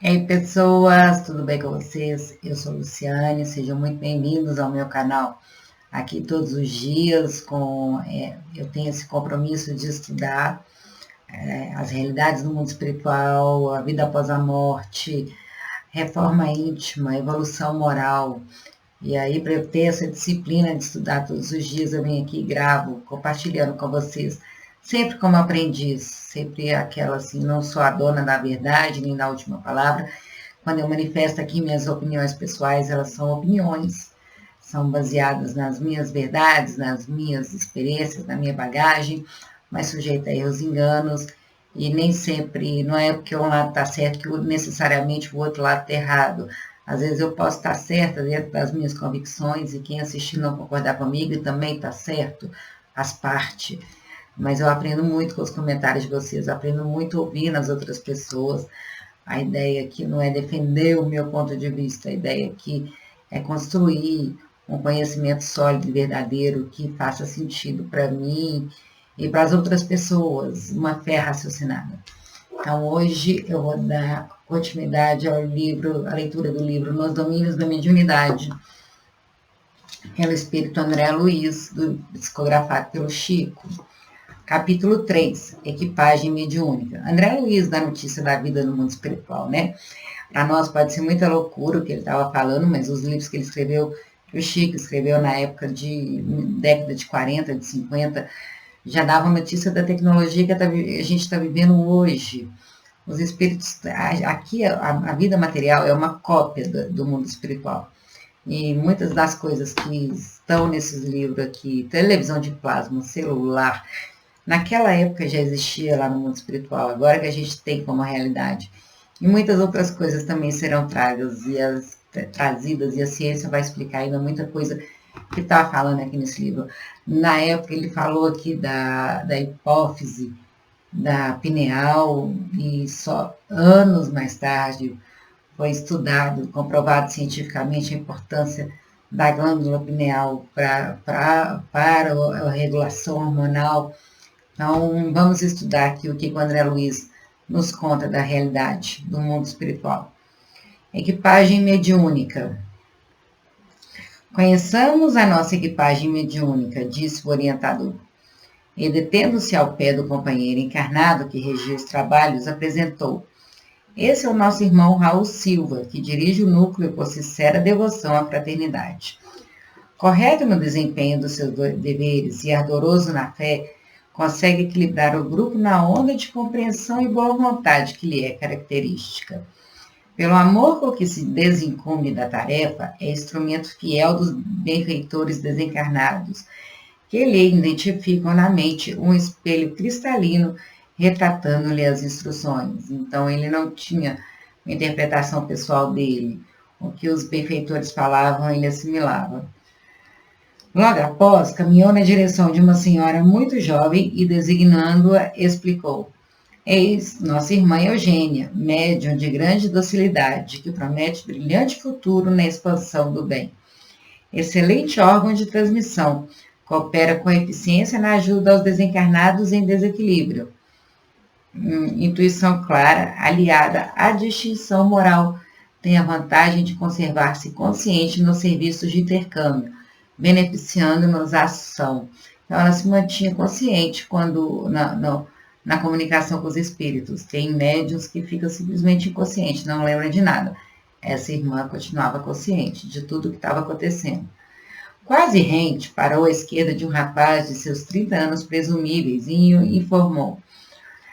E aí, pessoas, tudo bem com vocês? Eu sou Luciane, sejam muito bem-vindos ao meu canal. Aqui todos os dias, eu tenho esse compromisso de estudar as realidades do mundo espiritual, a vida após a morte, reforma íntima, evolução moral. E aí, para eu ter essa disciplina de estudar todos os dias, eu venho aqui e gravo, compartilhando com vocês, sempre como aprendiz, sempre aquela assim, não sou a dona da verdade, nem da última palavra. Quando eu manifesto aqui minhas opiniões pessoais, elas são opiniões, são baseadas nas minhas verdades, nas minhas experiências, na minha bagagem, mas sujeita a erros e enganos, e nem sempre, não é porque um lado está certo que necessariamente o outro lado está errado. Às vezes eu posso estar certa dentro das minhas convicções e quem assistir não concordar comigo e também está certo, faz parte. Mas eu aprendo muito com os comentários de vocês, aprendo muito ouvindo as outras pessoas. A ideia aqui não é defender o meu ponto de vista, a ideia aqui é construir um conhecimento sólido e verdadeiro que faça sentido para mim e para as outras pessoas, uma fé raciocinada. Então, hoje eu vou dar continuidade ao livro, à leitura do livro Nos Domínios da Mediunidade, pelo espírito André Luiz, psicografado pelo Chico. Capítulo 3, Equipagem Mediúnica. André Luiz dá notícia da vida no mundo espiritual, né? Para nós pode ser muita loucura o que ele estava falando, mas os livros que ele escreveu, que o Chico escreveu na época de década de 40, de 50, já davam notícia da tecnologia que a gente está vivendo hoje. Os espíritos, aqui a vida material é uma cópia do mundo espiritual. E muitas das coisas que estão nesses livros aqui, televisão de plasma, celular, naquela época já existia lá no mundo espiritual, agora que a gente tem como realidade. E muitas outras coisas também serão trazidas, e a ciência vai explicar ainda muita coisa que está falando aqui nesse livro. Na época ele falou aqui da hipófise, da pineal, e só anos mais tarde foi estudado, comprovado cientificamente a importância da glândula pineal para a regulação hormonal. Então, vamos estudar aqui o que o André Luiz nos conta da realidade do mundo espiritual. Equipagem mediúnica. Conheçamos a nossa equipagem mediúnica, disse o orientador. E, detendo-se ao pé do companheiro encarnado que regia os trabalhos, apresentou: esse é o nosso irmão Raul Silva, que dirige o núcleo por sincera devoção à fraternidade. Correto no desempenho dos seus deveres e ardoroso na fé, consegue equilibrar o grupo na onda de compreensão e boa vontade que lhe é característica. Pelo amor com que se desincumbe da tarefa, é instrumento fiel dos benfeitores desencarnados, que lhe identificam na mente um espelho cristalino retratando-lhe as instruções. Então, ele não tinha uma interpretação pessoal dele. O que os benfeitores falavam, ele assimilava. Logo após, caminhou na direção de uma senhora muito jovem e, designando-a, explicou: eis nossa irmã Eugênia, médium de grande docilidade, que promete brilhante futuro na expansão do bem. Excelente órgão de transmissão, coopera com eficiência na ajuda aos desencarnados em desequilíbrio. Intuição clara, aliada à distinção moral, tem a vantagem de conservar-se consciente nos serviços de intercâmbio, beneficiando-nos a ação. Então, ela se mantinha consciente quando na comunicação com os espíritos. Tem médiuns que ficam simplesmente inconscientes, não lembram de nada. Essa irmã continuava consciente de tudo o que estava acontecendo. Quase rente, parou à esquerda de um rapaz de seus 30 anos presumíveis e informou: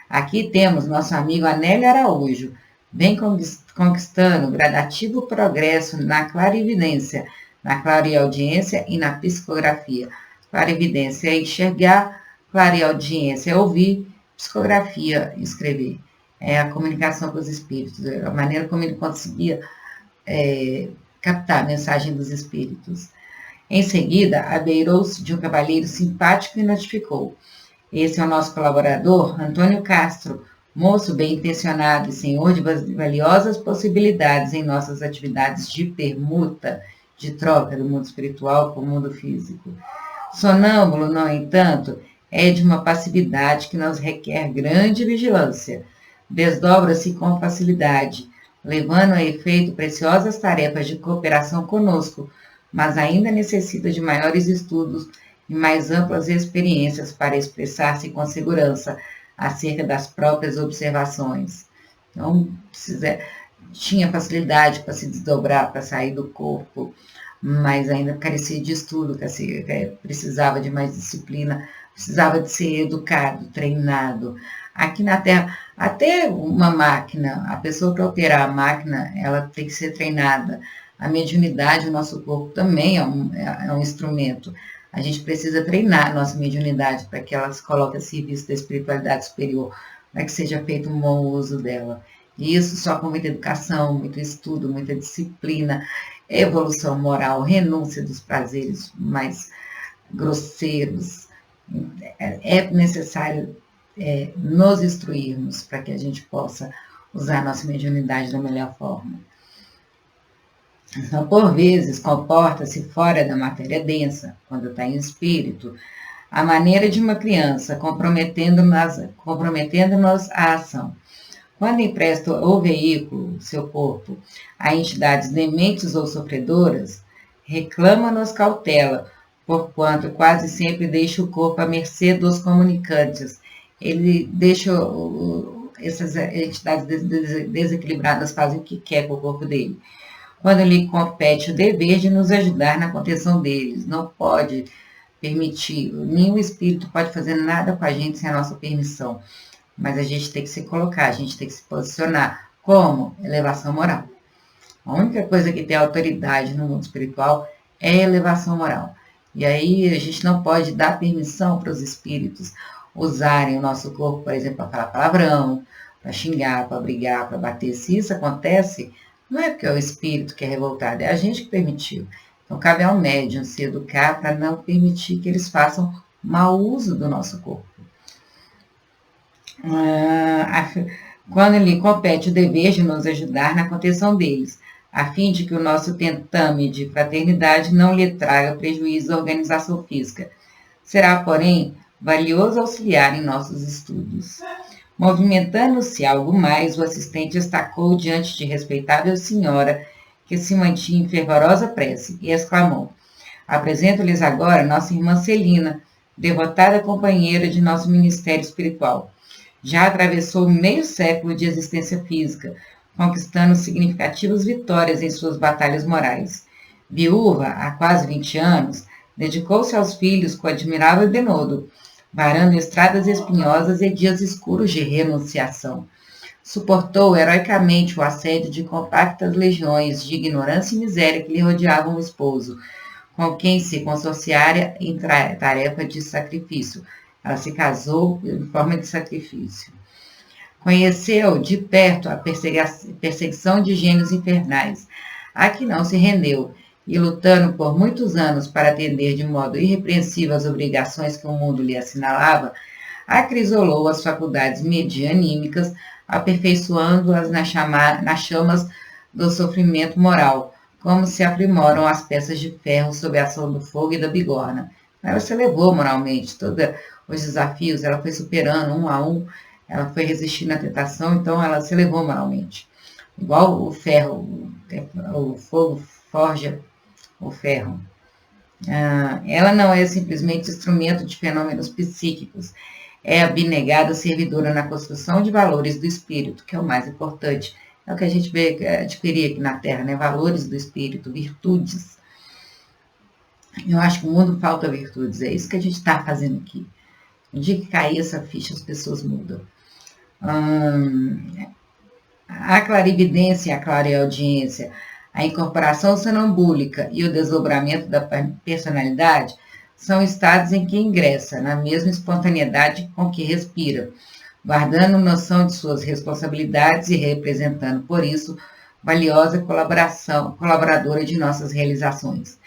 aqui temos nosso amigo Anélio Araújo, vem conquistando gradativo progresso na clarividência, na clareaudiência e na psicografia. Clarividência é enxergar, clareaudiência é ouvir, psicografia é escrever. É a comunicação com os espíritos, a maneira como ele conseguia captar a mensagem dos espíritos. Em seguida, abeirou-se de um cavalheiro simpático e notificou: esse é o nosso colaborador, Antônio Castro, moço bem-intencionado e senhor de valiosas possibilidades em nossas atividades de permuta, de troca do mundo espiritual com o mundo físico. Sonâmbulo, no entanto, é de uma passividade que nos requer grande vigilância. Desdobra-se com facilidade, levando a efeito preciosas tarefas de cooperação conosco, mas ainda necessita de maiores estudos e mais amplas experiências para expressar-se com segurança acerca das próprias observações. Então, tinha facilidade para se desdobrar, para sair do corpo, mas ainda carecia de estudo, precisava de mais disciplina, precisava de ser educado, treinado. Aqui na Terra, até uma máquina, a pessoa para operar a máquina, ela tem que ser treinada. A mediunidade, o nosso corpo também é um instrumento. A gente precisa treinar a nossa mediunidade para que ela se coloque a serviço da espiritualidade superior, para que seja feito um bom uso dela. E isso só com muita educação, muito estudo, muita disciplina, evolução moral, renúncia dos prazeres mais grosseiros. É necessário nos instruirmos para que a gente possa usar a nossa mediunidade da melhor forma. Então, por vezes, comporta-se fora da matéria densa, quando está em espírito, a maneira de uma criança, comprometendo-nos à ação. Quando empresta o veículo, seu corpo, a entidades dementes ou sofredoras, reclama-nos cautela, porquanto quase sempre deixa o corpo à mercê dos comunicantes. Ele deixa essas entidades desequilibradas fazem o que quer com o corpo dele. Quando lhe compete o dever de nos ajudar na contenção deles, não pode permitir, nenhum espírito pode fazer nada com a gente sem a nossa permissão. Mas a gente tem que se colocar, a gente tem que se posicionar como elevação moral. A única coisa que tem autoridade no mundo espiritual é a elevação moral. E aí a gente não pode dar permissão para os espíritos usarem o nosso corpo, por exemplo, para falar palavrão, para xingar, para brigar, para bater. Se isso acontece, não é porque é o espírito que é revoltado, é a gente que permitiu. Então cabe ao médium se educar para não permitir que eles façam mau uso do nosso corpo. Quando lhe compete o dever de nos ajudar na contenção deles, a fim de que o nosso tentame de fraternidade não lhe traga prejuízo à organização física. Será, porém, valioso auxiliar em nossos estudos. Movimentando-se algo mais, o assistente estacou diante de respeitável senhora, que se mantinha em fervorosa prece, e exclamou: apresento-lhes agora nossa irmã Celina, devotada companheira de nosso ministério espiritual. Já atravessou meio século de existência física, conquistando significativas vitórias em suas batalhas morais. Viúva há quase 20 anos, dedicou-se aos filhos com admirável denodo, varando estradas espinhosas e dias escuros de renunciação. Suportou heroicamente o assédio de compactas legiões de ignorância e miséria que lhe rodeavam o esposo, com quem se consorciara em tarefa de sacrifício. Ela se casou em forma de sacrifício. Conheceu de perto a perseguição de gênios infernais, a que não se rendeu, e lutando por muitos anos para atender de modo irrepreensível às obrigações que o mundo lhe assinalava, acrisolou as faculdades medianímicas, aperfeiçoando-as nas chamas do sofrimento moral, como se aprimoram as peças de ferro sob a ação do fogo e da bigorna. Ela se elevou moralmente, todos os desafios, ela foi superando um a um, ela foi resistindo à tentação, então ela se elevou moralmente. Igual o ferro, o fogo forja o ferro. Ela não é simplesmente instrumento de fenômenos psíquicos, é abnegada servidora na construção de valores do espírito, que é o mais importante. É o que a gente vê adquirir aqui na Terra, né? Valores do espírito, virtudes. Eu acho que o mundo falta virtudes, é isso que a gente está fazendo aqui. No dia que cair essa ficha, as pessoas mudam. A clarividência e a clareaudiência, a incorporação sonambúlica e o desdobramento da personalidade são estados em que ingressa na mesma espontaneidade com que respira, guardando noção de suas responsabilidades e representando, por isso, valiosa colaboradora de nossas realizações.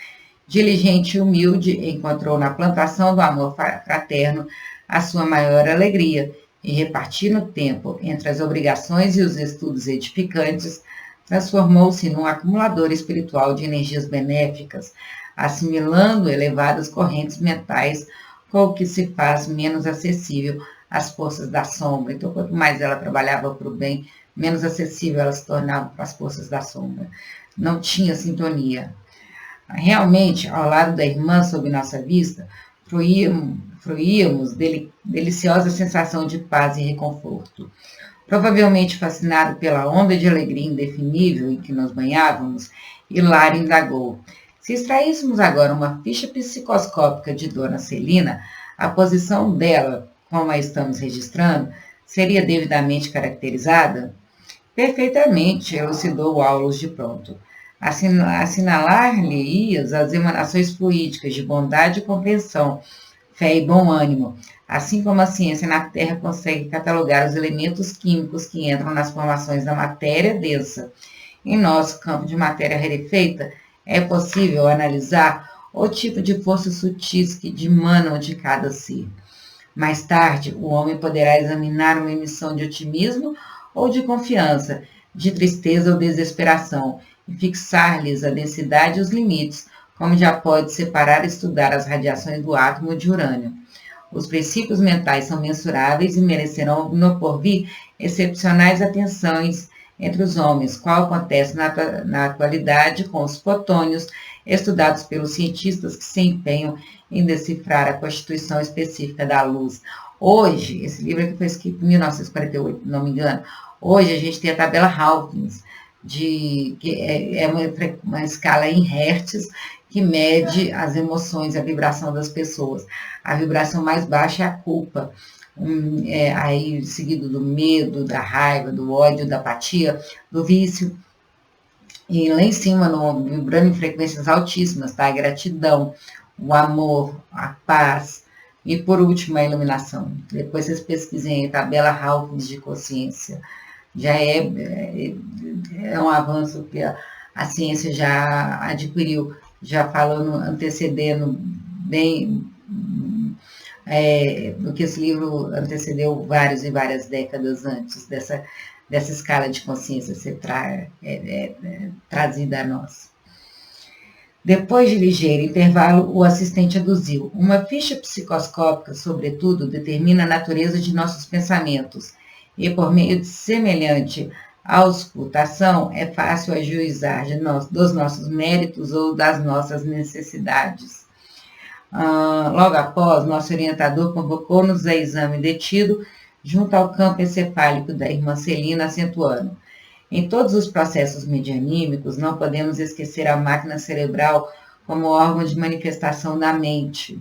Diligente e humilde, encontrou na plantação do amor fraterno a sua maior alegria, e repartindo o tempo entre as obrigações e os estudos edificantes, transformou-se num acumulador espiritual de energias benéficas, assimilando elevadas correntes mentais com o que se faz menos acessível as forças da sombra. Então, quanto mais ela trabalhava para o bem, menos acessível ela se tornava para as forças da sombra. Não tinha sintonia. Realmente, ao lado da irmã, sob nossa vista, fruíamos deliciosa sensação de paz e reconforto. Provavelmente fascinado pela onda de alegria indefinível em que nos banhávamos, Hilário indagou: se extraíssemos agora uma ficha psicoscópica de Dona Celina, a posição dela, como a estamos registrando, seria devidamente caracterizada? Perfeitamente, elucidou Aulus de pronto. Assinalar-lhe-ias as emanações fluídicas de bondade e compreensão, fé e bom ânimo, assim como a ciência na Terra consegue catalogar os elementos químicos que entram nas formações da matéria densa. Em nosso campo de matéria rarefeita, é possível analisar o tipo de forças sutis que dimanam de cada ser. Mais tarde, o homem poderá examinar uma emissão de otimismo ou de confiança, de tristeza ou desesperação, e fixar-lhes a densidade e os limites, como já pode separar e estudar as radiações do átomo de urânio. Os princípios mentais são mensuráveis e merecerão no porvir excepcionais atenções entre os homens, qual acontece na atualidade com os fotônios, estudados pelos cientistas que se empenham em decifrar a constituição específica da luz. Hoje, esse livro aqui foi escrito em 1948, não me engano, hoje a gente tem a tabela Hawkins, que é uma escala em hertz, que mede as emoções, a vibração das pessoas. A vibração mais baixa é a culpa, aí seguido do medo, da raiva, do ódio, da apatia, do vício. E lá em cima, vibrando em frequências altíssimas, tá? A gratidão, o amor, a paz e, por último, a iluminação. Depois vocês pesquisem a tabela Hawkins de consciência. Já é um avanço que a ciência já adquiriu, já falando, antecedendo bem, do que esse livro antecedeu várias e várias décadas antes dessa escala de consciência ser trazida a nós. Depois de ligeiro intervalo, o assistente aduziu: uma ficha psicoscópica, sobretudo, determina a natureza de nossos pensamentos, e por meio de semelhante auscultação é fácil ajuizar dos nossos méritos ou das nossas necessidades. Logo após, nosso orientador convocou-nos a exame detido junto ao campo encefálico da irmã Celina, acentuando: em todos os processos medianímicos, não podemos esquecer a máquina cerebral como órgão de manifestação da mente.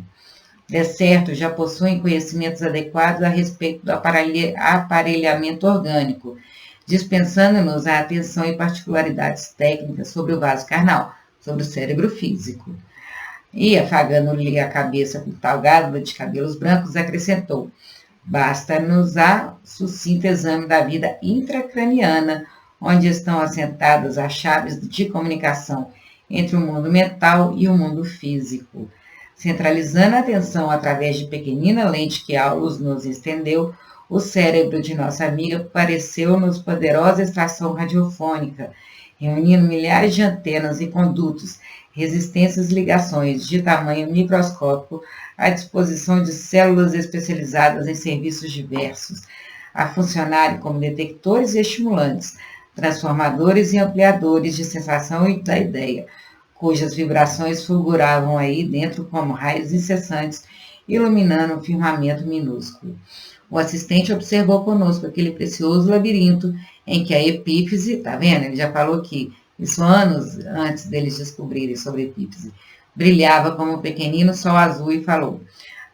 De certo, já possuem conhecimentos adequados a respeito do aparelhamento orgânico, dispensando-nos a atenção e particularidades técnicas sobre o vaso carnal, sobre o cérebro físico. E, afagando-lhe a cabeça com tal gádula de cabelos brancos, acrescentou: basta-nos a sucinto exame da vida intracraniana, onde estão assentadas as chaves de comunicação entre o mundo mental e o mundo físico. Centralizando a atenção através de pequenina lente que Aulus nos estendeu, o cérebro de nossa amiga pareceu-nos poderosa estação radiofônica, reunindo milhares de antenas e condutos, resistências e ligações de tamanho microscópico à disposição de células especializadas em serviços diversos, a funcionarem como detectores e estimulantes, transformadores e ampliadores de sensação e da ideia, cujas vibrações fulguravam aí dentro como raios incessantes, iluminando um firmamento minúsculo. O assistente observou conosco aquele precioso labirinto em que a epífise, tá vendo? Ele já falou aqui, isso anos antes deles descobrirem sobre a epífise, brilhava como um pequenino sol azul e falou: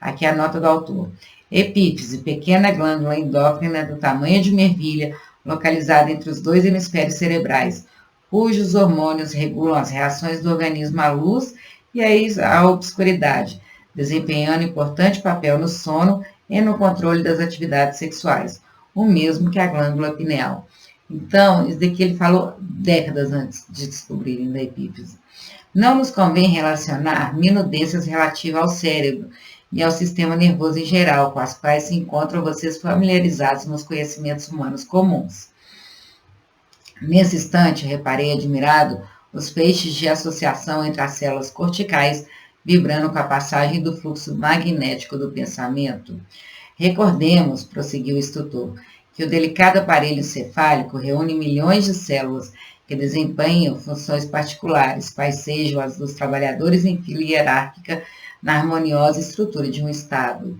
aqui a nota do autor: epífise, pequena glândula endócrina do tamanho de uma ervilha, localizada entre os dois hemisférios cerebrais, cujos hormônios regulam as reações do organismo à luz e à obscuridade, desempenhando importante papel no sono e no controle das atividades sexuais, o mesmo que a glândula pineal. Então, isso daqui ele falou décadas antes de descobrirem da epífise. Não nos convém relacionar minudências relativas ao cérebro e ao sistema nervoso em geral, com as quais se encontram vocês familiarizados nos conhecimentos humanos comuns. Nesse instante, reparei admirado os feixes de associação entre as células corticais, vibrando com a passagem do fluxo magnético do pensamento. Recordemos, prosseguiu o instrutor, que o delicado aparelho cefálico reúne milhões de células que desempenham funções particulares, quais sejam as dos trabalhadores em fila hierárquica na harmoniosa estrutura de um Estado.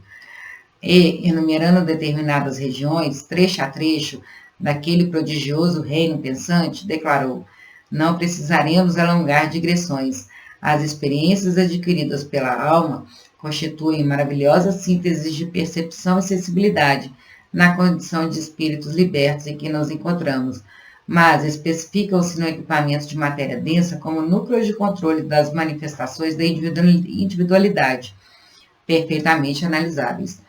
E, enumerando determinadas regiões, trecho a trecho, daquele prodigioso reino pensante, declarou: não precisaremos alongar digressões. As experiências adquiridas pela alma constituem maravilhosas sínteses de percepção e sensibilidade na condição de espíritos libertos em que nos encontramos, mas especificam-se no equipamento de matéria densa como núcleos de controle das manifestações da individualidade, perfeitamente analisáveis.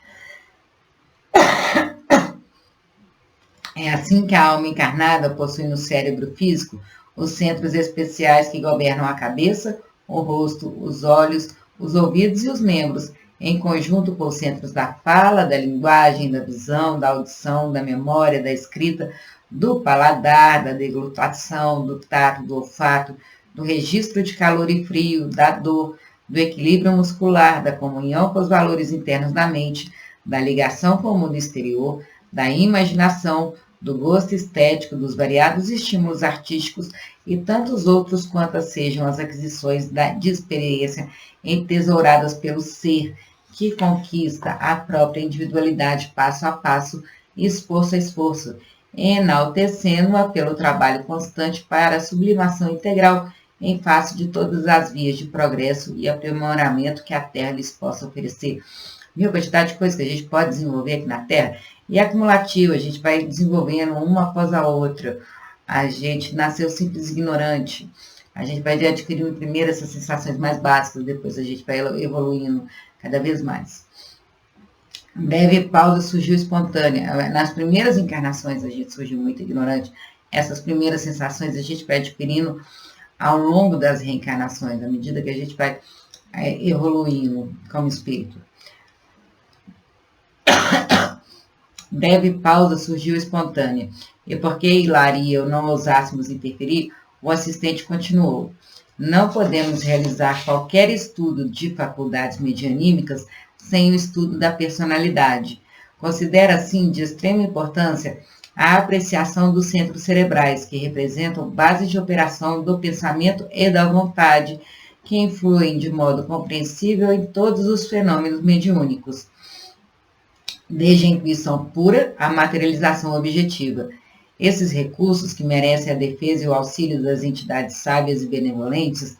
É assim que a alma encarnada possui no cérebro físico os centros especiais que governam a cabeça, o rosto, os olhos, os ouvidos e os membros, em conjunto com os centros da fala, da linguagem, da visão, da audição, da memória, da escrita, do paladar, da deglutação, do tato, do olfato, do registro de calor e frio, da dor, do equilíbrio muscular, da comunhão com os valores internos da mente, da ligação com o mundo exterior, da imaginação, do gosto estético, dos variados estímulos artísticos e tantos outros quantas sejam as aquisições de experiência entesouradas pelo ser que conquista a própria individualidade passo a passo, esforço a esforço, enaltecendo-a pelo trabalho constante para a sublimação integral em face de todas as vias de progresso e aprimoramento que a Terra lhes possa oferecer. Viu a quantidade de coisas que a gente pode desenvolver aqui na Terra? E é acumulativo, a gente vai desenvolvendo uma após a outra. A gente nasceu simples e ignorante. A gente vai adquirindo primeiro essas sensações mais básicas, depois a gente vai evoluindo cada vez mais. Breve pausa surgiu espontânea. Nas primeiras encarnações a gente surgiu muito ignorante. Essas primeiras sensações a gente vai adquirindo ao longo das reencarnações, à medida que a gente vai evoluindo como espírito. Breve pausa surgiu espontânea, e porque Hilária e eu não ousássemos interferir, o assistente continuou. Não podemos realizar qualquer estudo de faculdades medianímicas sem o estudo da personalidade. Considera, assim, de extrema importância a apreciação dos centros cerebrais, que representam base de operação do pensamento e da vontade, que influem de modo compreensível em todos os fenômenos mediúnicos, desde a intuição pura à materialização objetiva. Esses recursos, que merecem a defesa e o auxílio das entidades sábias e benevolentes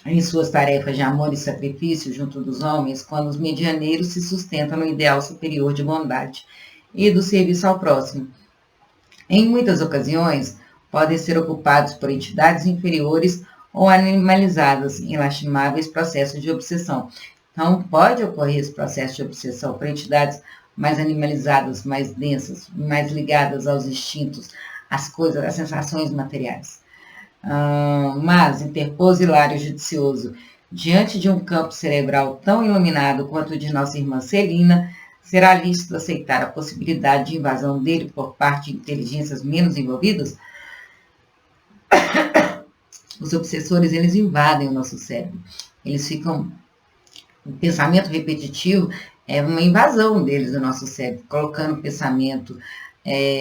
em suas tarefas de amor e sacrifício junto dos homens, quando os medianeiros se sustentam no ideal superior de bondade e do serviço ao próximo. Em muitas ocasiões, podem ser ocupados por entidades inferiores ou animalizadas em lastimáveis processos de obsessão. Então, pode ocorrer esse processo de obsessão por entidades mais animalizadas, mais densas, mais ligadas aos instintos, às coisas, às sensações materiais. Mas, interpôs Hilário judicioso, diante de um campo cerebral tão iluminado quanto o de nossa irmã Celina, será lícito aceitar a possibilidade de invasão dele por parte de inteligências menos envolvidas? Os obsessores, eles invadem o nosso cérebro. Eles ficam... O pensamento repetitivo é uma invasão deles do nosso cérebro, colocando pensamento,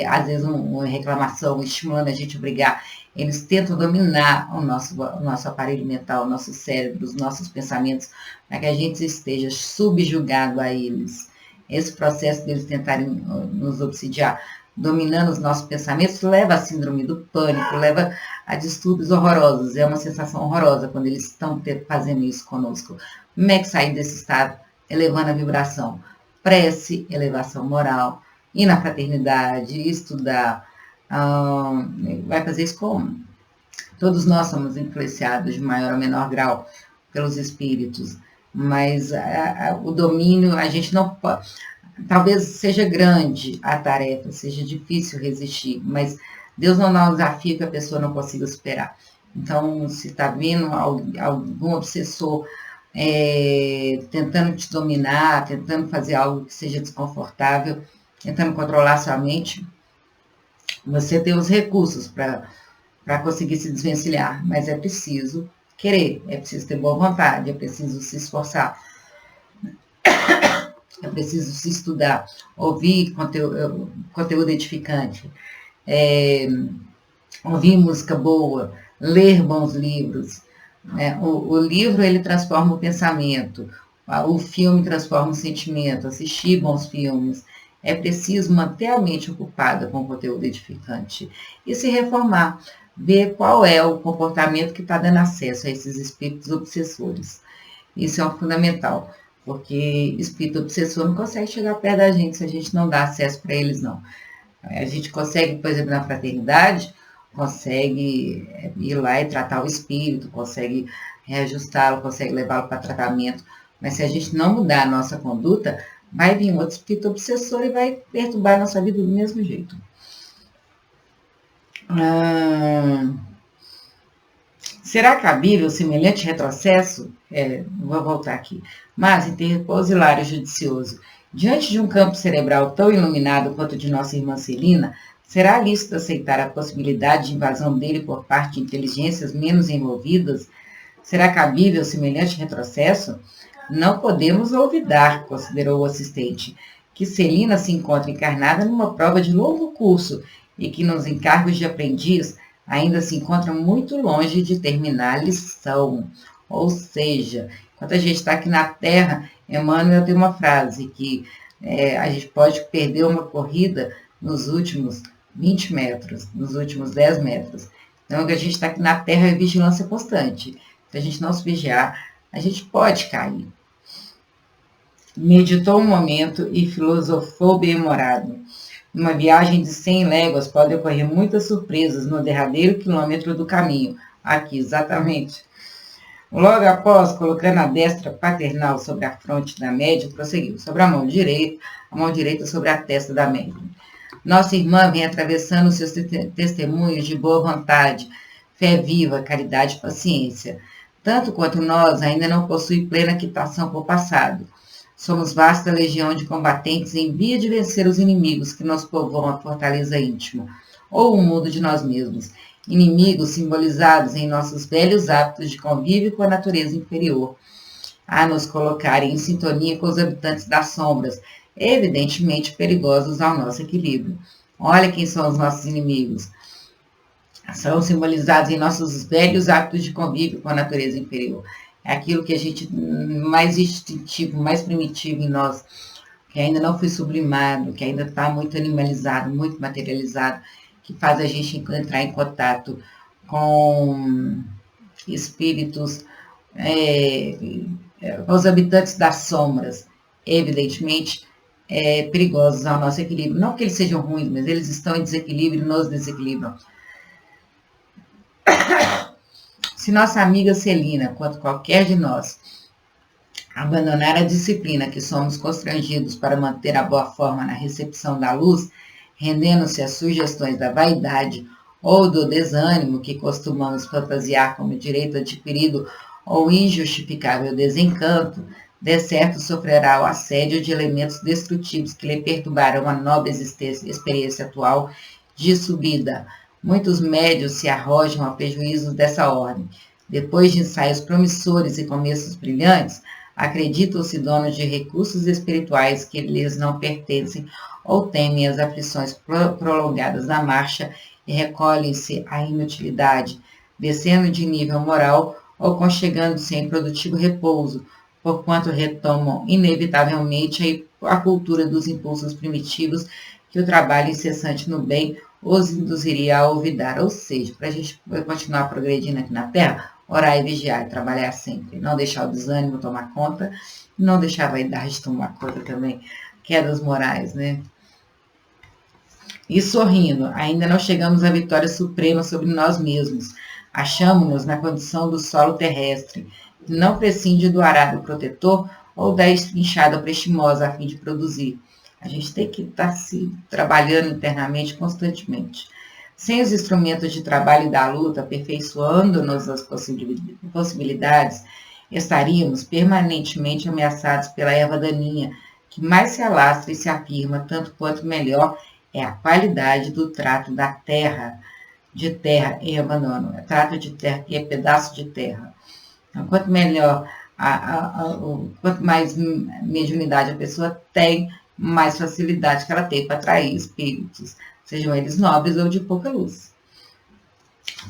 às vezes uma reclamação, estimulando a gente a brigar. Eles tentam dominar o nosso aparelho mental, o nosso cérebro, os nossos pensamentos, para que a gente esteja subjugado a eles. Esse processo deles tentarem nos obsidiar, dominando os nossos pensamentos, leva à síndrome do pânico, leva a distúrbios horrorosos. É uma sensação horrorosa quando eles estão fazendo isso conosco. Como é que sair desse estado? Elevando a vibração. Prece, elevação moral, ir na fraternidade, estudar. Vai fazer isso como? Todos nós somos influenciados de maior ou menor grau pelos espíritos, mas o domínio, a gente não pode... Talvez seja grande a tarefa, seja difícil resistir, mas Deus não dá um desafio que a pessoa não consiga superar. Então, se está vendo algum obsessor tentando te dominar, tentando fazer algo que seja desconfortável, tentando controlar sua mente, você tem os recursos para conseguir se desvencilhar, mas é preciso querer, é preciso ter boa vontade, é preciso se esforçar. é preciso se estudar, ouvir conteúdo edificante, ouvir música boa, ler bons livros, né? O livro, ele transforma o pensamento, o filme transforma o sentimento, assistir bons filmes. É preciso manter a mente ocupada com conteúdo edificante e se reformar, ver qual é o comportamento que está dando acesso a esses espíritos obsessores. Isso é fundamental, porque espírito obsessor não consegue chegar perto da gente se a gente não dá acesso para eles, não. A gente consegue, por exemplo, na fraternidade, consegue ir lá e tratar o espírito, consegue reajustá-lo, consegue levá-lo para tratamento. Mas se a gente não mudar a nossa conduta, vai vir outro espírito obsessor e vai perturbar a nossa vida do mesmo jeito. Será cabível semelhante retrocesso? Vou voltar aqui. Mas interpôs Hilário judicioso. Diante de um campo cerebral tão iluminado quanto o de nossa irmã Celina, será lícito aceitar a possibilidade de invasão dele por parte de inteligências menos envolvidas? Será cabível semelhante retrocesso? Não podemos olvidar, considerou o assistente, que Celina se encontra encarnada numa prova de longo curso e que nos encargos de aprendiz ainda se encontra muito longe de terminar a lição. Ou seja, enquanto a gente está aqui na Terra, Emmanuel tem uma frase que a gente pode perder uma corrida nos últimos 20 metros, nos últimos 10 metros. Então, o que a gente está aqui na Terra é vigilância constante. Se a gente não se vigiar, a gente pode cair. Meditou um momento e filosofou bem-humorado. Numa viagem de 100 léguas pode ocorrer muitas surpresas no derradeiro quilômetro do caminho. Aqui, exatamente. Logo após, colocando a destra paternal sobre a fronte da média, prosseguiu. Sobre a mão direita sobre a testa da média. Nossa irmã vem atravessando seus testemunhos de boa vontade, fé viva, caridade e paciência. Tanto quanto nós, ainda não possui plena quitação por passado. Somos vasta legião de combatentes em via de vencer os inimigos que nos povoam a fortaleza íntima, ou o mundo de nós mesmos. Inimigos simbolizados em nossos velhos hábitos de convívio com a natureza inferior, a nos colocarem em sintonia com os habitantes das sombras, evidentemente perigosos ao nosso equilíbrio. Olha quem são os nossos inimigos. São simbolizados em nossos velhos hábitos de convívio com a natureza inferior. É aquilo que a gente, mais instintivo, mais primitivo em nós, que ainda não foi sublimado, que ainda está muito animalizado, muito materializado, que faz a gente entrar em contato com espíritos, os habitantes das sombras, evidentemente, perigosos ao nosso equilíbrio. Não que eles sejam ruins, mas eles estão em desequilíbrio e nos desequilibram. Se nossa amiga Celina, quanto qualquer de nós, abandonar a disciplina que somos constrangidos para manter a boa forma na recepção da luz, rendendo-se às sugestões da vaidade ou do desânimo que costumamos fantasiar como direito adquirido ou injustificável desencanto, de certo sofrerá o assédio de elementos destrutivos que lhe perturbarão a nobre experiência atual de subida. Muitos médios se arrojam a prejuízos dessa ordem. Depois de ensaios promissores e começos brilhantes, acreditam-se donos de recursos espirituais que lhes não pertencem ou temem as aflições prolongadas da marcha e recolhem-se à inutilidade, descendo de nível moral ou conchegando-se em produtivo repouso, porquanto retomam inevitavelmente a cultura dos impulsos primitivos que o trabalho incessante no bem os induziria a olvidar. Ou seja, para a gente continuar progredindo aqui na Terra, orar e vigiar e trabalhar sempre. Não deixar o desânimo tomar conta, não deixar a vaidade tomar conta também. Quedas morais, né? E sorrindo, ainda não chegamos à vitória suprema sobre nós mesmos. Achamos-nos na condição do solo terrestre, que não prescinde do arado protetor ou da enxada prestimosa a fim de produzir. A gente tem que estar se trabalhando internamente constantemente. Sem os instrumentos de trabalho e da luta, aperfeiçoando-nos as possibilidades, estaríamos permanentemente ameaçados pela erva daninha, que mais se alastra e se afirma, tanto quanto melhor é a qualidade do trato da terra, de terra em abandono. É trato de terra, que é pedaço de terra. Então, quanto melhor Quanto mais mediunidade a pessoa tem, mais facilidade que ela tem para atrair espíritos, sejam eles nobres ou de pouca luz.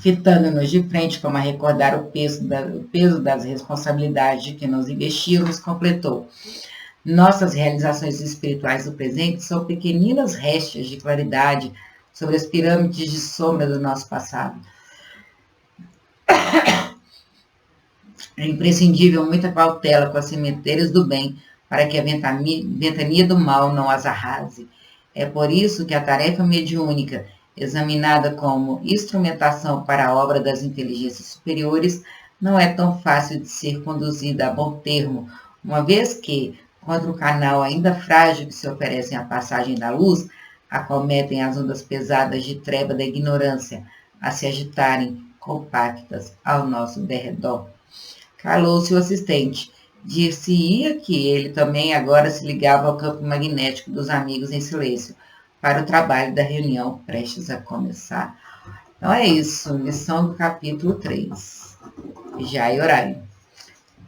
Fitando-nos de frente, como a recordar o peso das responsabilidades que nos investimos, completou. Nossas realizações espirituais do presente são pequeninas restas de claridade sobre as pirâmides de sombra do nosso passado. É imprescindível muita cautela com as cemitérios do bem, para que a ventania do mal não as arrase. É por isso que a tarefa mediúnica, examinada como instrumentação para a obra das inteligências superiores, não é tão fácil de ser conduzida a bom termo, uma vez que, contra o canal ainda frágil que se oferecem à passagem da luz, acometem as ondas pesadas de treva da ignorância a se agitarem compactas ao nosso derredor. Calou-se o assistente. Dir-se-ia que ele também agora se ligava ao campo magnético dos amigos em silêncio, para o trabalho da reunião prestes a começar. Então é isso, lição do capítulo 3. Já e horário.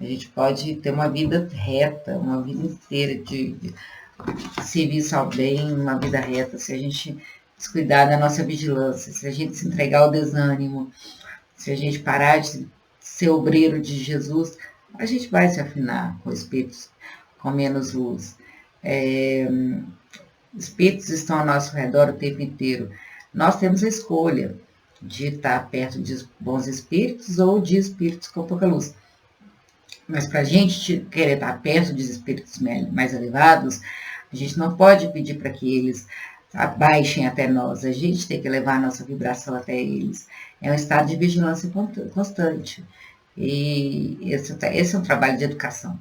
A gente pode ter uma vida reta, uma vida inteira de serviço ao bem, uma vida reta, se a gente descuidar da nossa vigilância, se a gente se entregar ao desânimo, se a gente parar de ser obreiro de Jesus, a gente vai se afinar com espíritos com menos luz. Espíritos estão ao nosso redor o tempo inteiro. Nós temos a escolha de estar perto de bons espíritos ou de espíritos com pouca luz. Mas para a gente querer estar perto de espíritos mais elevados, a gente não pode pedir para que eles abaixem até nós. A gente tem que levar a nossa vibração até eles. É um estado de vigilância constante. E esse é um trabalho de educação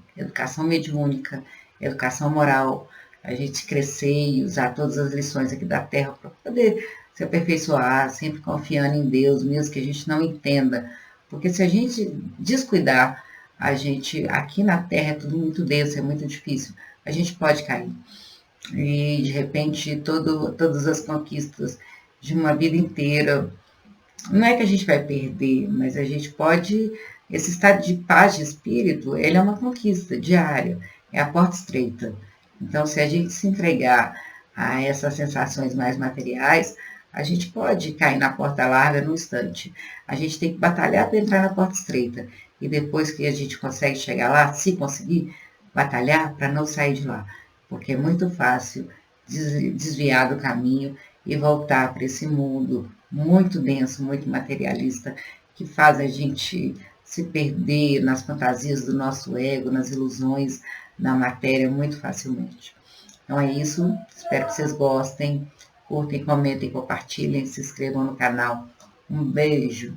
mediúnica, educação moral, a gente crescer e usar todas as lições aqui da Terra para poder se aperfeiçoar, sempre confiando em Deus, mesmo que a gente não entenda. Porque se a gente descuidar, a gente, aqui na Terra é tudo muito denso, é muito difícil, a gente pode cair. E, de repente, todas as conquistas de uma vida inteira, não é que a gente vai perder, mas a gente pode. Esse estado de paz de espírito, ele é uma conquista diária, é a porta estreita. Então, se a gente se entregar a essas sensações mais materiais, a gente pode cair na porta larga no instante. A gente tem que batalhar para entrar na porta estreita. E depois que a gente consegue chegar lá, se conseguir, batalhar para não sair de lá. Porque é muito fácil desviar do caminho e voltar para esse mundo muito denso, muito materialista, que faz a gente se perder nas fantasias do nosso ego, nas ilusões, na matéria muito facilmente. Então é isso, espero que vocês gostem, curtem, comentem, compartilhem, se inscrevam no canal. Um beijo!